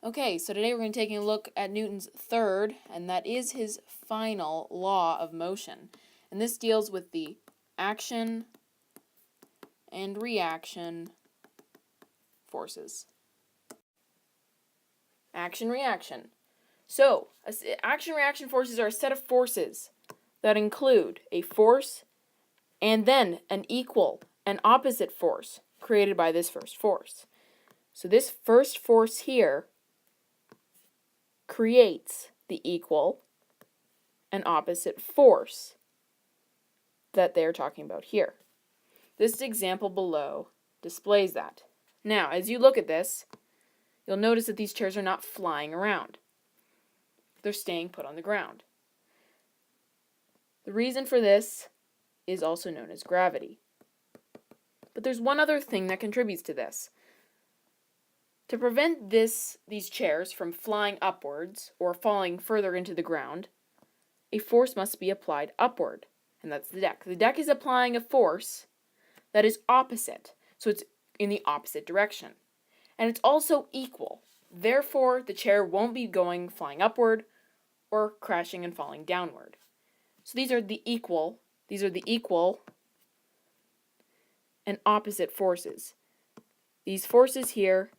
Okay, so today we're going to be taking a look at Newton's third, and that is his final law of motion. And this deals with the action and reaction forces. Action-reaction. So, action-reaction forces are a set of forces that include a force and then an equal and opposite force created by this first force. So this first force here creates the equal and opposite force that they're talking about here. This example below displays that. Now, as you look at this, you'll notice that these chairs are not flying around. They're staying put on the ground. The reason for this is also known as gravity. But there's one other thing that contributes to this. To prevent these chairs from flying upwards or falling further into the ground, a force must be applied upward, and that's the deck. The deck is applying a force that is opposite, so it's in the opposite direction. And it's also equal. Therefore, the chair won't be going flying upward or crashing and falling downward. So these are the equal and opposite forces. These forces here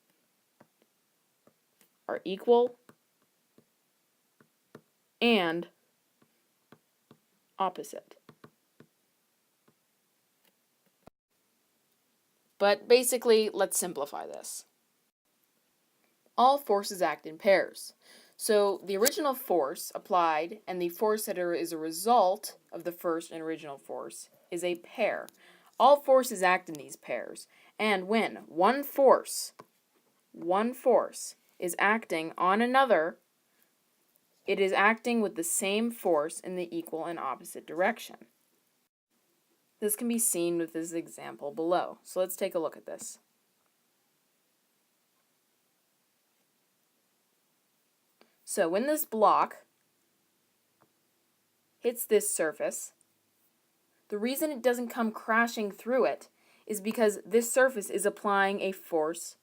are equal and opposite. But basically, let's simplify this. All forces act in pairs. So the original force applied and the force that is a result of the first and original force is a pair. All forces act in these pairs. And when one force is acting on another, it is acting with the same force in the equal and opposite direction. This can be seen with this example below. So let's take a look at this. So when this block hits this surface, the reason it doesn't come crashing through it is because this surface is applying a force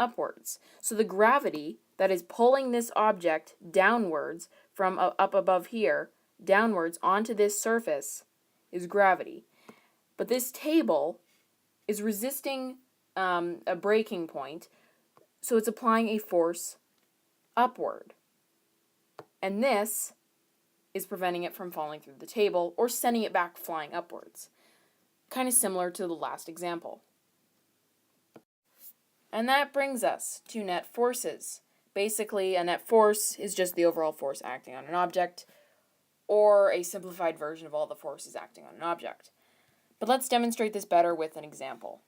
upwards. So the gravity that is pulling this object downwards from up above here, downwards onto this surface, is gravity. But this table is resisting a breaking point, so it's applying a force upward. And this is preventing it from falling through the table or sending it back flying upwards. Kind of similar to the last example. And that brings us to net forces. Basically, a net force is just the overall force acting on an object, or a simplified version of all the forces acting on an object. But let's demonstrate this better with an example.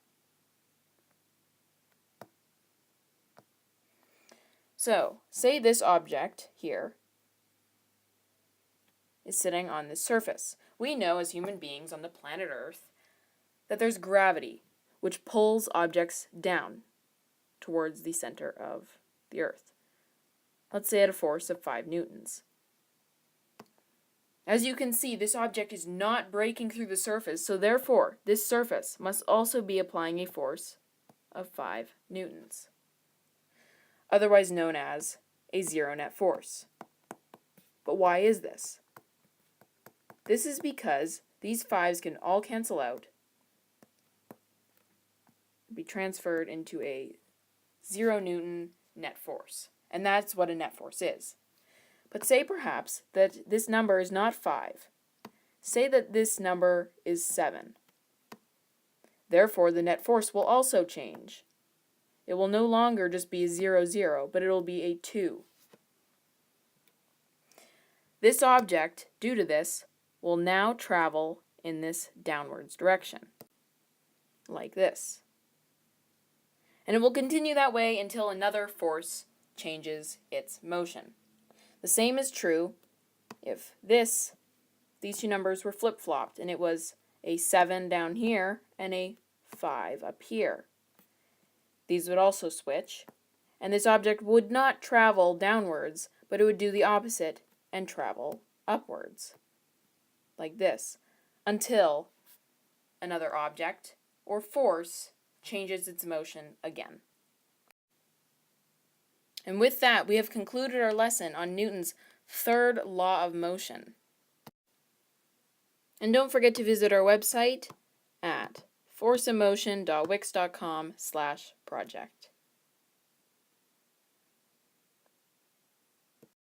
So, say this object here is sitting on this surface. We know as human beings on the planet Earth that there's gravity, which pulls objects down towards the center of the Earth. Let's say at a force of 5 newtons. As you can see, this object is not breaking through the surface, so therefore, this surface must also be applying a force of 5 newtons, otherwise known as a zero net force. But why is this? This is because these 5's can all cancel out, be transferred into a 0 Newton net force. And that's what a net force is. But say perhaps that this number is not 5. Say that this number is 7. Therefore, the net force will also change. It will no longer just be a 0, 0, but it will be a 2. This object, due to this, will now travel in this downwards direction, like this. And it will continue that way until another force changes its motion. The same is true if these two numbers were flip-flopped and it was a 7 down here and a 5 up here. These would also switch, and this object would not travel downwards, but it would do the opposite and travel upwards, like this, until another object or force changes its motion again. And with that, we have concluded our lesson on Newton's third law of motion. And don't forget to visit our website at forceofmotion.wix.com/project.